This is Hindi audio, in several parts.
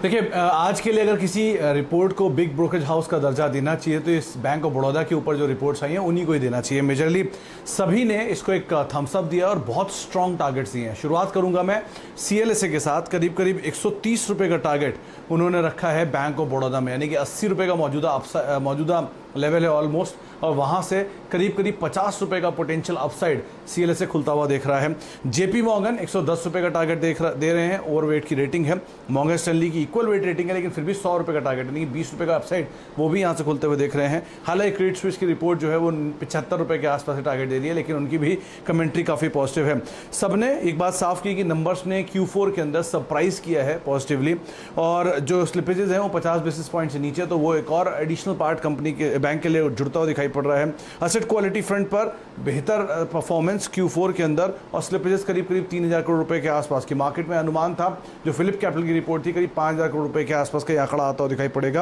देखिए, आज के लिए अगर किसी रिपोर्ट को बिग ब्रोकरेज हाउस का दर्जा देना चाहिए तो इस बैंक ऑफ बड़ौदा के ऊपर जो रिपोर्ट्स आई हैं उन्हीं को ही देना चाहिए। मेजरली सभी ने इसको एक थम्स अप दिया और बहुत स्ट्रॉन्ग टारगेट्स दिए हैं। शुरुआत करूंगा मैं सीएलएसए के साथ। करीब करीब 130 रुपये का टारगेट उन्होंने रखा है बैंक ऑफ बड़ौदा में, यानी कि 80 रुपये का मौजूदा लेवल है ऑलमोस्ट, और वहाँ से करीब करीब 50 रुपये का पोटेंशियल अपसाइड सीएलएसए खुलता हुआ देख रहा है। जेपी मॉर्गन 110 रुपये का टारगेट दे रहे हैं। ओवरवेट की रेटिंग है। मॉर्गन स्टैनली की इक्वल वेट रेटिंग है, लेकिन फिर भी 100 रुपये का टारगेट, यानी कि 20 रुपये का अपसाइड वो भी यहाँ से खुलते हुए देख रहे हैं। हालांकि क्रेडिट स्विस की रिपोर्ट जो है वो 75 रुपये के आसपास से टारगेट दे रही है, लेकिन उनकी भी कमेंट्री काफ़ी पॉजिटिव है। सबने एक बात साफ की कि नंबर्स ने Q4 के अंदर सरप्राइज किया है पॉजिटिवली, और जो स्लिपेजेस हैं वो 50 बेसिस पॉइंट से नीचे, तो वो एक और एडिशनल पार्ट कंपनी के बैंक के लिए जुड़ता हुआ दिखाई पड़ रहा है। एसेट क्वालिटी फ्रंट पर बेहतर परफॉर्मेंस Q4 के अंदर, और स्लिपेजेस करीब करीब 3000 करोड़ रुपए के आसपास की। मार्केट में अनुमान था, जो फिलिप कैपिटल की रिपोर्ट थी, करीब 5000 करोड़ रुपए के आसपास का आंकड़ा आता हुआ दिखाई पड़ेगा।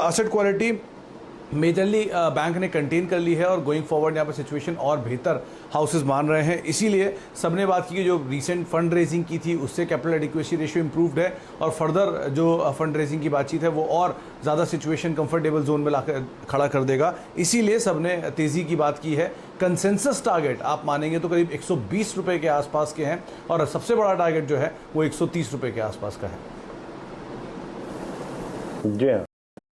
एसेट क्वालिटी मेजरली बैंक ने कंटेन कर ली है, और गोइंग फॉरवर्ड यहाँ पर सिचुएशन और बेहतर हाउसेस मान रहे हैं। इसीलिए सबने बात की कि जो रीसेंट फंड रेजिंग की थी उससे कैपिटल एडिक्वेसी रेशियो इंप्रूव्ड है, और फर्दर जो फंड रेजिंग की बातचीत है वो और ज़्यादा सिचुएशन कंफर्टेबल जोन में लाकर खड़ा कर देगा। इसीलिए सबने तेज़ी की बात की है। कंसेंसस टारगेट आप मानेंगे तो करीब 120 रुपये के आसपास के हैं, और सबसे बड़ा टारगेट जो है वो 130 रुपये के आसपास का है। जी हाँ।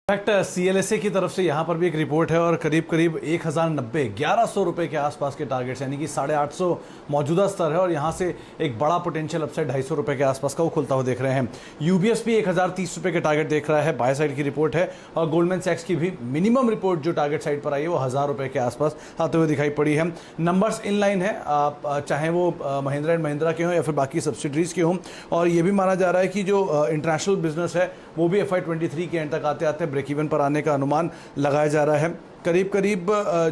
इनफैक्ट सीएलएसए की तरफ से यहाँ पर भी एक रिपोर्ट है, और करीब करीब 1190 रुपये के आसपास के टारगेट्स, यानी कि 850 मौजूदा स्तर है, और यहाँ से एक बड़ा पोटेंशियल अपसाइड 250 रुपये के आसपास का वो खुलता हुआ देख रहे हैं। यूबीएस भी 1030 रुपये के टारगेट देख रहा है, बाय साइड की रिपोर्ट है। और गोल्डमैन सैक्स की भी मिनिमम रिपोर्ट जो टारगेट साइड पर आई है वो 1000 रुपये के आसपास आते हुए दिखाई पड़ी है। नंबर्स इन लाइन है, चाहे वो महिंद्रा एंड महिंद्रा के हों या फिर बाकी सब्सिडरीज के हों, और ये भी माना जा रहा है कि जो इंटरनेशनल बिजनेस है वो भी FY23 के एंड तक आते आते ब्रेक इवन पर आने का अनुमान लगाया जा रहा है। करीब करीब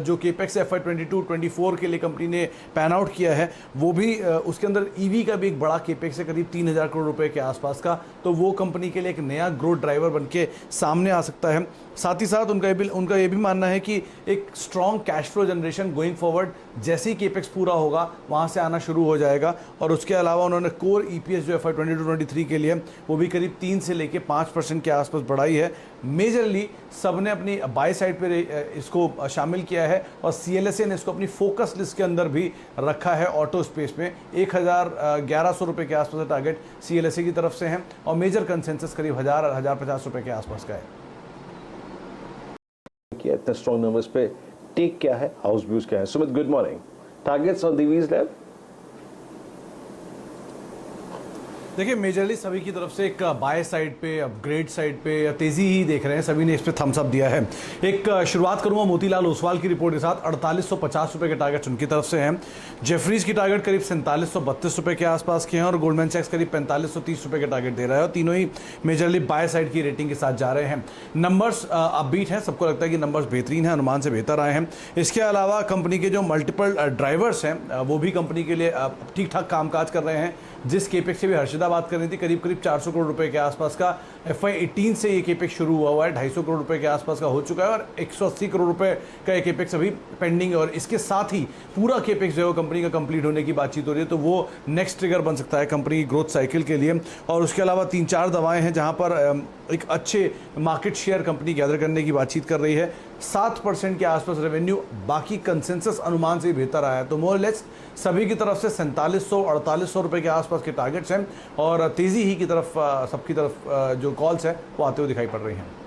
जो केपेक्स FY22-24 के लिए कंपनी ने पैन आउट किया है, वो भी उसके अंदर ईवी का भी एक बड़ा केपेक्स है, करीब 3000 करोड़ रुपए के आसपास का, तो वो कंपनी के लिए एक नया ग्रोथ ड्राइवर बनके सामने आ सकता है। साथ ही साथ उनका ये भी मानना है कि एक strong cash flow generation going forward जैसे ही केपेक्स पूरा होगा वहाँ से आना शुरू हो जाएगा। और उसके अलावा उन्होंने कोर EPS जो FY22-23 के लिए वो भी करीब 3 से लेके 5% के आसपास बढ़ाई है। मेजरली सबने अपनी बाय साइड पे इसको शामिल किया है, और सीएलएसए ने इसको अपनी फोकस लिस्ट के अंदर भी रखा है। ऑटो स्पेस में 1100 रुपये के आसपास टारगेट सीएलएसए की तरफ से है, और मेजर कंसेंसस करीब 1050 रुपये के आसपास का है। इतने स्ट्रॉन्ग नंबर्स पे टेक क्या है, हाउस व्यूज क्या है? Sumit, good morning. Targets on these level? देखिए, मेजरली सभी की तरफ से एक बाय साइड पे, अपग्रेड साइड पे तेज़ी ही देख रहे हैं। सभी ने इस पे थम्स अप दिया है। एक शुरुआत करूंगा मोतीलाल ओसवाल की रिपोर्ट के साथ। 4850 रुपये के टारगेट उनकी तरफ से हैं। जेफरीज की टारगेट करीब 4732 रुपये के आसपास के हैं, और गोल्डमैन सैक्स करीब 4530 रुपये के टारगेट दे रहा है, और तीनों ही मेजरली बाय साइड की रेटिंग के साथ जा रहे हैं। नंबर्स अपबीट हैं, सबको लगता है कि नंबर्स बेहतरीन हैं, अनुमान से बेहतर आए हैं। इसके अलावा कंपनी के जो मल्टीपल ड्राइवर्स हैं वो भी कंपनी के लिए ठीक ठाक कामकाज कर रहे हैं। जिस केपेक्स से भी हर्षिता बात कर रही थी, करीब करीब 400 करोड़ रुपए के आसपास का FY18 से ये केपेक्स शुरू हुआ है, 250 करोड़ रुपए के आसपास का हो चुका है, और 180 करोड़ रुपए का ये केपेक्स अभी पेंडिंग है। और इसके साथ ही पूरा केपेक्स जो है वो कंपनी का कंप्लीट होने की बातचीत हो रही है, तो वो नेक्स्ट ट्रिगर बन सकता है कंपनी की ग्रोथ साइकिल के लिए। और उसके अलावा 3-4 दवाएं हैं जहां पर एक अच्छे मार्केट शेयर कंपनी गैदर करने की बातचीत कर रही है। 7% के आसपास रेवेन्यू बाकी कंसेंसस अनुमान से बेहतर आया है, तो मोर लेस सभी की तरफ से 4700-4800 रुपये के आसपास के टारगेट्स हैं, और तेज़ी ही की तरफ सबकी तरफ जो कॉल्स है वो आते हुए दिखाई पड़ रही हैं।